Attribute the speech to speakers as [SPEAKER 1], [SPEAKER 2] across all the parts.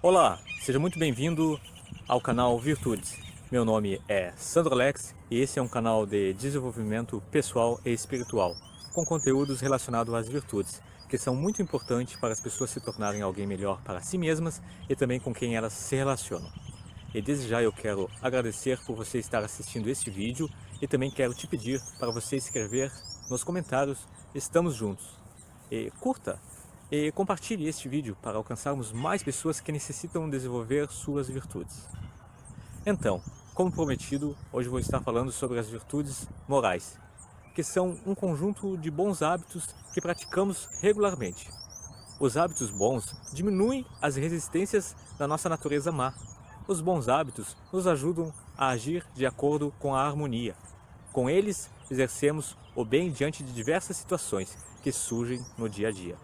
[SPEAKER 1] Olá, seja muito bem-vindo ao canal Virtudes. Meu nome é Sandro Alex e esse é um canal de desenvolvimento pessoal e espiritual, com conteúdos relacionados às virtudes, que são muito importantes para as pessoas se tornarem alguém melhor para si mesmas e também com quem elas se relacionam. E desde já eu quero agradecer por você estar assistindo este vídeo e também quero te pedir para você escrever nos comentários "Estamos juntos" e curta e compartilhe este vídeo para alcançarmos mais pessoas que necessitam desenvolver suas virtudes. Então, como prometido, hoje vou estar falando sobre as virtudes morais, que são um conjunto de bons hábitos que praticamos regularmente. Os hábitos bons diminuem as resistências da nossa natureza má. Os bons hábitos nos ajudam a agir de acordo com a harmonia. Com eles, exercemos o bem diante de diversas situações que surgem no dia a dia.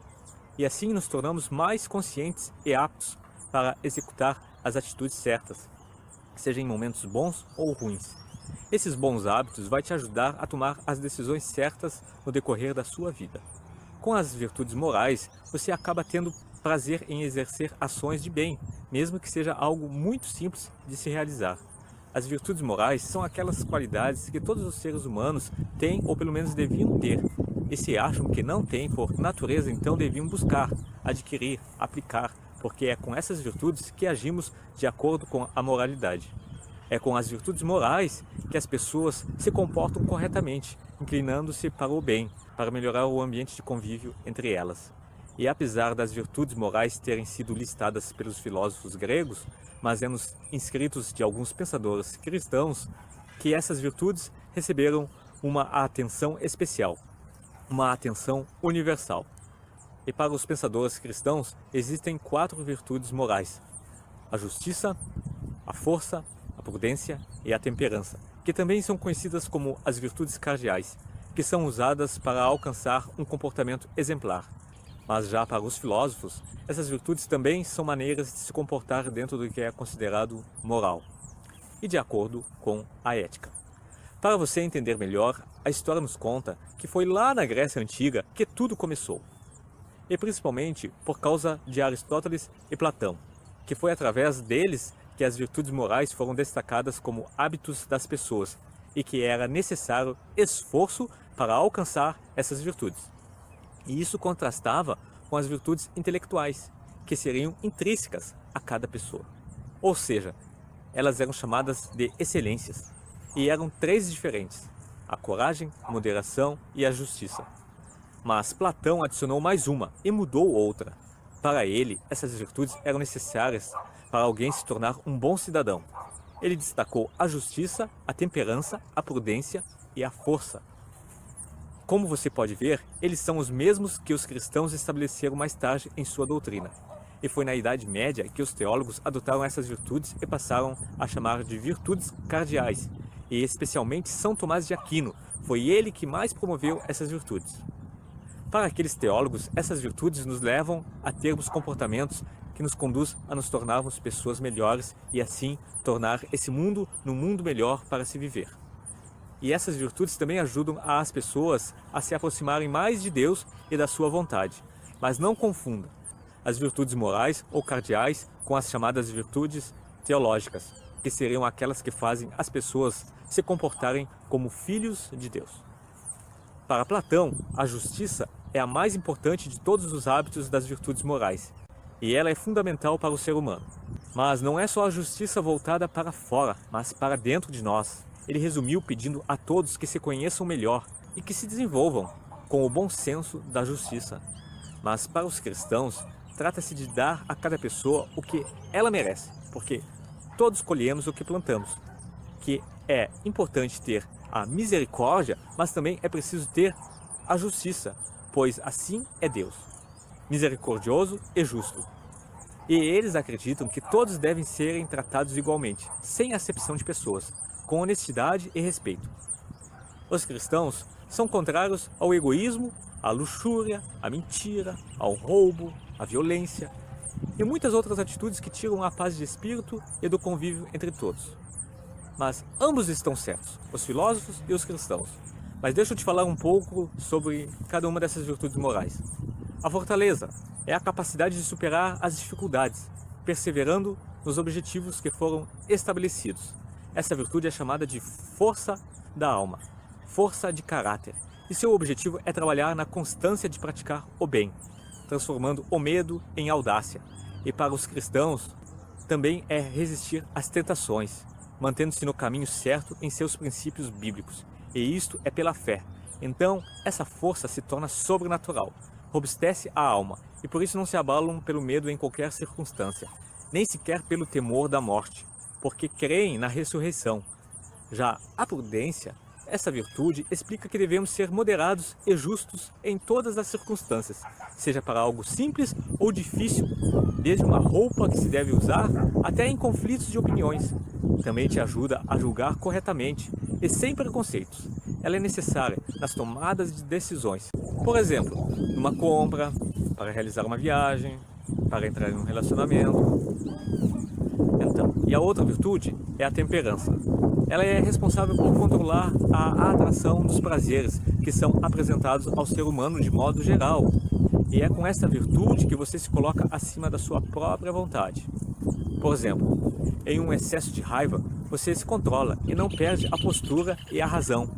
[SPEAKER 1] E assim nos tornamos mais conscientes e aptos para executar as atitudes certas, seja em momentos bons ou ruins. Esses bons hábitos vão te ajudar a tomar as decisões certas no decorrer da sua vida. Com as virtudes morais, você acaba tendo prazer em exercer ações de bem, mesmo que seja algo muito simples de se realizar. As virtudes morais são aquelas qualidades que todos os seres humanos têm ou pelo menos deviam ter. E se acham que não têm por natureza, então deviam buscar, adquirir, aplicar, porque é com essas virtudes que agimos de acordo com a moralidade. É com as virtudes morais que as pessoas se comportam corretamente, inclinando-se para o bem, para melhorar o ambiente de convívio entre elas. E apesar das virtudes morais terem sido listadas pelos filósofos gregos, mas é nos inscritos de alguns pensadores cristãos que essas virtudes receberam uma atenção especial, uma atenção universal. E para os pensadores cristãos existem 4 virtudes morais: a justiça, a força, a prudência e a temperança, que também são conhecidas como as virtudes cardeais, que são usadas para alcançar um comportamento exemplar. Mas já para os filósofos, essas virtudes também são maneiras de se comportar dentro do que é considerado moral e de acordo com a ética. Para você entender melhor, a história nos conta que foi lá na Grécia Antiga que tudo começou. E principalmente por causa de Aristóteles e Platão, que foi através deles que as virtudes morais foram destacadas como hábitos das pessoas e que era necessário esforço para alcançar essas virtudes. E isso contrastava com as virtudes intelectuais, que seriam intrínsecas a cada pessoa. Ou seja, elas eram chamadas de excelências. E eram 3 diferentes: a coragem, a moderação e a justiça. Mas Platão adicionou mais uma e mudou outra. Para ele, essas virtudes eram necessárias para alguém se tornar um bom cidadão. Ele destacou a justiça, a temperança, a prudência e a força. Como você pode ver, eles são os mesmos que os cristãos estabeleceram mais tarde em sua doutrina. E foi na Idade Média que os teólogos adotaram essas virtudes e passaram a chamar de virtudes cardeais. E especialmente São Tomás de Aquino, foi ele que mais promoveu essas virtudes. Para aqueles teólogos, essas virtudes nos levam a termos comportamentos que nos conduz a nos tornarmos pessoas melhores e assim tornar esse mundo num mundo melhor para se viver. E essas virtudes também ajudam as pessoas a se aproximarem mais de Deus e da sua vontade. Mas não confunda as virtudes morais ou cardeais com as chamadas virtudes teológicas, que seriam aquelas que fazem as pessoas se comportarem como filhos de Deus. Para Platão, a justiça é a mais importante de todos os hábitos das virtudes morais, e ela é fundamental para o ser humano. Mas não é só a justiça voltada para fora, mas para dentro de nós. Ele resumiu pedindo a todos que se conheçam melhor e que se desenvolvam com o bom senso da justiça. Mas para os cristãos, trata-se de dar a cada pessoa o que ela merece, porque todos colhemos o que plantamos. Que é importante ter a misericórdia, mas também é preciso ter a justiça, pois assim é Deus, misericordioso e justo. E eles acreditam que todos devem serem tratados igualmente, sem acepção de pessoas, com honestidade e respeito. Os cristãos são contrários ao egoísmo, à luxúria, à mentira, ao roubo, à violência e muitas outras atitudes que tiram a paz de espírito e do convívio entre todos. Mas ambos estão certos, os filósofos e os cristãos. Mas deixa eu te falar um pouco sobre cada uma dessas virtudes morais. A fortaleza é a capacidade de superar as dificuldades. perseverando nos objetivos que foram estabelecidos. Essa virtude é chamada de força da alma, força de caráter, e seu objetivo é trabalhar na constância de praticar o bem, transformando o medo em audácia. E para os cristãos, também é resistir às tentações, mantendo-se no caminho certo em seus princípios bíblicos. E isto é pela fé. Então, essa força se torna sobrenatural, robustece a alma, e por isso não se abalam pelo medo em qualquer circunstância, nem sequer pelo temor da morte, porque creem na ressurreição. Já a prudência, essa virtude, explica que devemos ser moderados e justos em todas as circunstâncias, seja para algo simples ou difícil, desde uma roupa que se deve usar até em conflitos de opiniões. Também te ajuda a julgar corretamente e sem preconceitos. Ela é necessária nas tomadas de decisões. Por exemplo, numa compra, para realizar uma viagem, para entrar em um relacionamento. Então, e a outra virtude é a temperança. Ela é responsável por controlar a atração dos prazeres que são apresentados ao ser humano de modo geral. E é com essa virtude que você se coloca acima da sua própria vontade. Por exemplo, em um excesso de raiva, você se controla e não perde a postura e a razão.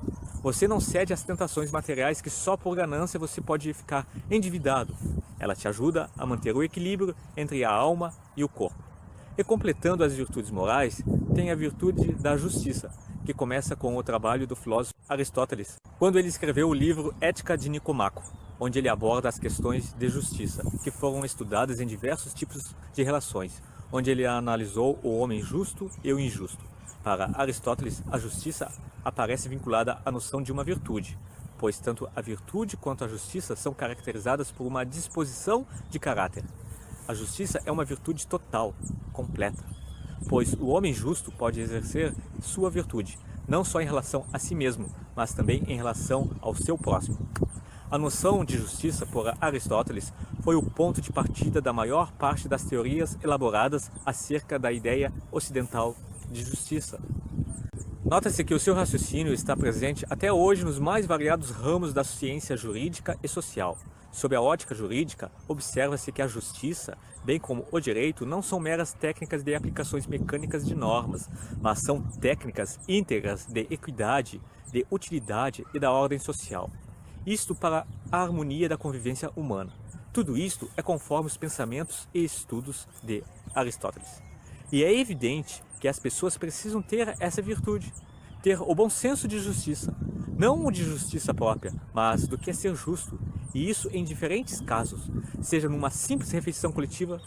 [SPEAKER 1] Você não cede às tentações materiais que só por ganância você pode ficar endividado. Ela te ajuda a manter o equilíbrio entre a alma e o corpo. E completando as virtudes morais, tem a virtude da justiça, que começa com o trabalho do filósofo Aristóteles, quando ele escreveu o livro Ética de Nicomaco, onde ele aborda as questões de justiça, que foram estudadas em diversos tipos de relações, onde ele analisou o homem justo e o injusto. Para Aristóteles, a justiça aparece vinculada à noção de uma virtude, pois tanto a virtude quanto a justiça são caracterizadas por uma disposição de caráter. A justiça é uma virtude total, completa, pois o homem justo pode exercer sua virtude, não só em relação a si mesmo, mas também em relação ao seu próximo. A noção de justiça por Aristóteles foi o ponto de partida da maior parte das teorias elaboradas acerca da ideia ocidental de justiça. Nota-se que o seu raciocínio está presente até hoje nos mais variados ramos da ciência jurídica e social. Sob a ótica jurídica, observa-se que a justiça, bem como o direito, não são meras técnicas de aplicações mecânicas de normas, mas são técnicas íntegras de equidade, de utilidade e da ordem social. Isto para a harmonia da convivência humana. Tudo isto é conforme os pensamentos e estudos de Aristóteles. E é evidente que as pessoas precisam ter essa virtude, ter o bom senso de justiça, não o de justiça própria, mas do que é ser justo, e isso em diferentes casos, seja numa simples refeição coletiva,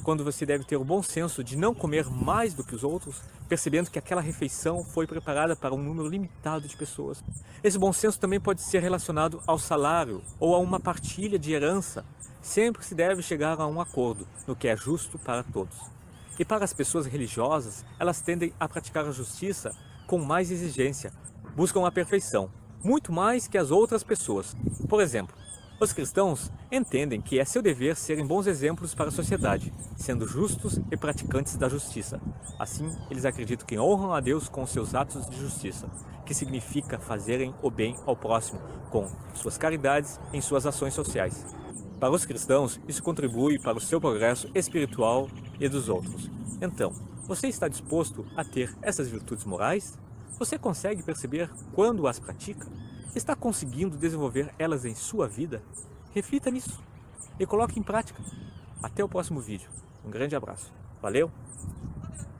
[SPEAKER 1] quando você deve ter o bom senso de não comer mais do que os outros, percebendo que aquela refeição foi preparada para um número limitado de pessoas. Esse bom senso também pode ser relacionado ao salário ou a uma partilha de herança. Sempre se deve chegar a um acordo no que é justo para todos. E para as pessoas religiosas, elas tendem a praticar a justiça com mais exigência, buscam a perfeição, muito mais que as outras pessoas. Por exemplo, os cristãos entendem que é seu dever serem bons exemplos para a sociedade, sendo justos e praticantes da justiça. Assim, eles acreditam que honram a Deus com seus atos de justiça, que significa fazerem o bem ao próximo com suas caridades em suas ações sociais. Para os cristãos, isso contribui para o seu progresso espiritual e dos outros. Então, você está disposto a ter essas virtudes morais? Você consegue perceber quando as pratica? Está conseguindo desenvolver elas em sua vida? Reflita nisso e coloque em prática. Até o próximo vídeo. Um grande abraço. Valeu!